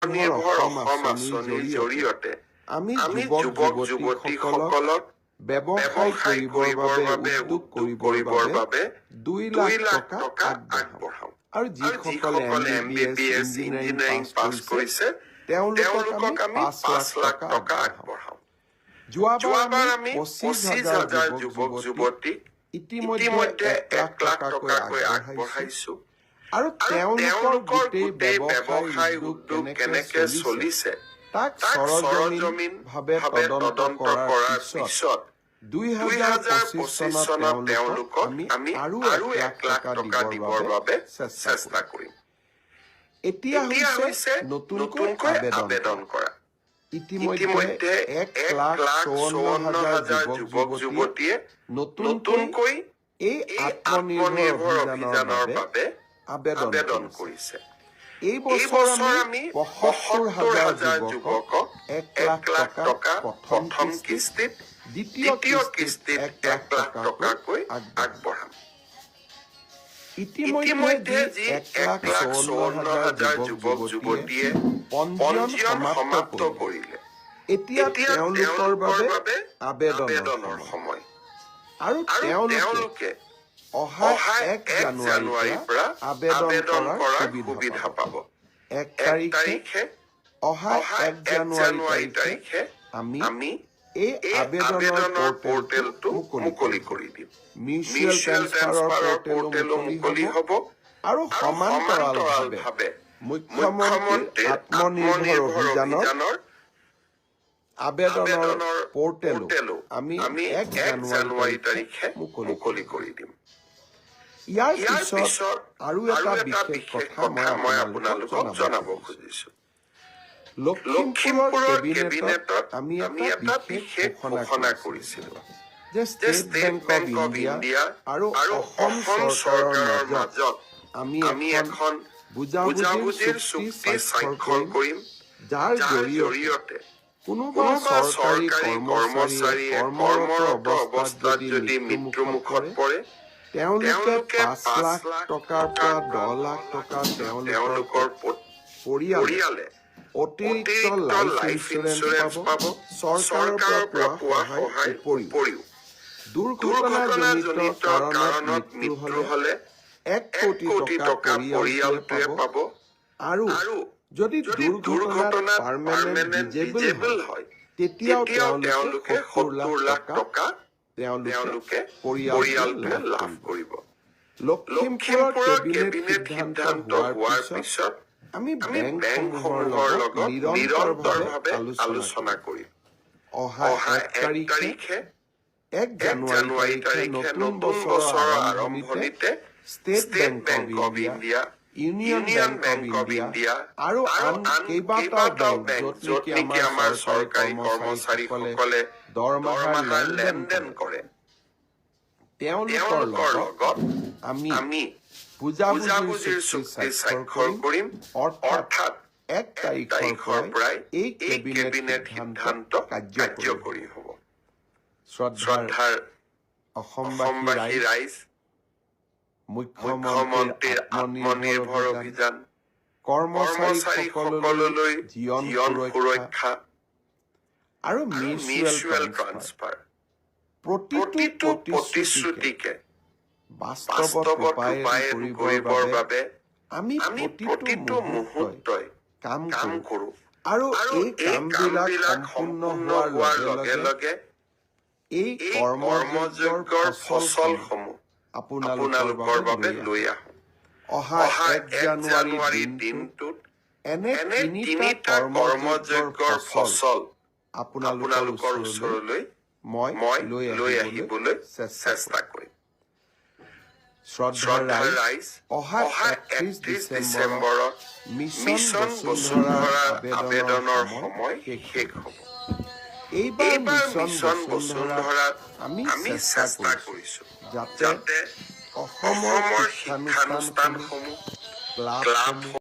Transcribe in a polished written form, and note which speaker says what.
Speaker 1: আত্মনিৰ্ভৰ অসম আঁচনিৰ জৰিয়তে আমি যুৱক যুৱতীসকলক ব্যৱসায় কৰিবৰ বাবে উদ্যোগ কৰিবৰ বাবে 2 লাখ টকা আগবঢ়াওঁ আৰু যিসকলে MBBS ইঞ্জিনিয়াৰিং পাছ কৰিছে তেওঁলোকক আমি 5 লাখ টকা আগবঢ়াওঁ যোৱাবাৰ আমি 25,000 যুৱক যুৱতীক ইতিমধ্যে 1 লাখ টকাকৈ আগবঢ়াইছো আৰু তেওঁলোকৰ গোটেই ব্যৱসায় উদ্যোগ কেনেকে চলিছে তাক সৰজমিনভাৱে তদন্ত কৰাৰ পিছত 2025 চনত তেওঁলোকক আমি আৰু 1 লাখ টকা দিবৰ বাবে চেষ্টা কৰিম এতিয়া হৈছে নতুনকৈ আবেদন কৰা ইতিমধ্যে 1,54,000 যুৱক যুৱতীয়ে নতুনকৈ এই আত্মনিৰ্ভৰ অভিযানৰ বাবে আবেদন কৰিছে এই বছৰ আমি ৭৫,000 যুৱকক 1 লাখ টকা প্ৰথম কিস্তিত দ্বিতীয় কিস্তিত 1 লাখ টকাকৈ আগবঢ়াম ইতিমধ্যে যি 1,54,000 যুৱক যুৱতীয়ে পঞ্জীয়ন সমাপ্ত কৰিলে এতিয়া তেওঁলোকৰ বাবে আবেদনৰ সময় আৰু তেওঁলোকে অহা 1 জানুৱাৰীৰ পৰা আবেদন কৰাৰ সুবিধা পাব 1 তাৰিখে অহা 1 জানুৱাৰী তাৰিখে আমি এই আবেদনৰ পৰ্টেলটো মুকলি কৰি দিম মিউচুৱেল ট্ৰান্সফাৰৰ পৰ্টেলো মুকলি হ'ব আৰু সমান্তৰালভাৱে মুখ্যমন্ত্ৰী আত্মনিৰ্ভৰ অভিযানৰ আবেদনৰ পৰ্টেলো আমি 1 জানুৱাৰী তাৰিখে মুকলি কৰি দিম ইয়াৰ পিছত আৰু এটা বিশেষ কথা মই আপোনালোকক জনাব খুজিছো লখিমপুৰৰ কেবিনেটত আমি এটা বিশেষ ঘোষণা কৰিছিলো যে ষ্টেট বেংক অফ ইণ্ডিয়া আৰু অসম চৰকাৰৰ মাজত আমি এখন বুজাবুজিৰ চুক্তি স্বাক্ষৰ কৰিম যাৰ জৰিয়তে কোনোবা চৰকাৰী কৰ্মচাৰীয়ে কৰ্মৰত অৱস্থাত যদি মৃত্যুমুখত পৰে তেওঁলোকে 5 লাখ টকাৰ পৰা 10 লাখ টকা তেওঁলোকৰ পৰিয়ালে অতিৰিক্ত লাইফ ইন্সুৰেন্স পাব চৰকাৰৰ পৰা পোৱা সহায়ৰ উপৰিও দুৰ্ঘটনাজনিত কাৰণত মৃত্যু হলে 1 কোটি টকা পৰিয়ালটোৱে পাব আৰু যদি দুৰ্ঘটনাত পাৰ্মানেন্ট ডিজেবল হয় তেতিয়াও তেওঁলোকে 70 লাখ টকা তেওঁলোকে পৰিয়ালটোৱে লাভ কৰিব লখিমপুৰৰ কেবিনেট সিদ্ধান্ত হোৱাৰ পিছত আমি বেংকসমূহৰ লগত নিৰন্তৰভাৱে আলোচনা কৰিম অহা 1 তাৰিখে 1 জানুৱাৰী তাৰিখে নতুন বছৰৰ আৰম্ভণিতে state bank of India union bank of India আৰু আন কেইবাটাও বেংক য'ত নেকি আমাৰ চৰকাৰী কৰ্মচাৰীসকলে দৰমহাৰ লেনদেন কৰে তেওঁলোকৰ লগত আমি বুজাবুজিৰ চুক্তি স্বাক্ষৰ কৰিম অৰ্থাৎ 1 তাৰিখৰ পৰাই এই কেবিনেট সিদ্ধান্ত কাৰ্যকৰী হ'ব শ্ৰদ্ধাৰ অসমবাসী ৰাইজ মুখ্যমন্ত্ৰীৰ আত্মনিৰ্ভৰ অভিযান কৰ্মচাৰীসকললৈ জীৱন সুৰক্ষা আৰু মিউচুৱেল ট্ৰান্সফাৰ প্ৰতিটো প্ৰতিশ্ৰুতিকে বাস্তৱত ৰূপায়ণ কৰিবৰ বাবে আমি প্ৰতিটো মুহূৰ্তই কাম কৰো আৰু এই কামবিলাক সম্পূৰ্ণ হোৱাৰ লগে লগে এই কৰ্মযজ্ঞৰ ফচলসমূহ আপোনালোকৰ বাবে লৈ আহোঁ অহা 1 জানুৱাৰীৰ দিনটোত এনে 3টা কৰ্মযজ্ঞৰ ফচল আপোনালোকৰ ওচৰলৈ মই লৈ আহিবলৈ চেষ্টা কৰিম শ্ৰদ্ধাৰ ৰাইজ অহা 31 ডিচেম্বৰত মিছন বসুন্ধৰাৰ আবেদনৰ সময় শেষ হ'ব এইবাৰ মিছন বসুন্ধৰাত আমি চেষ্টা কৰিছো যাতে অসমৰ শিক্ষানুষ্ঠানসমূহ ক্লাবসমূহ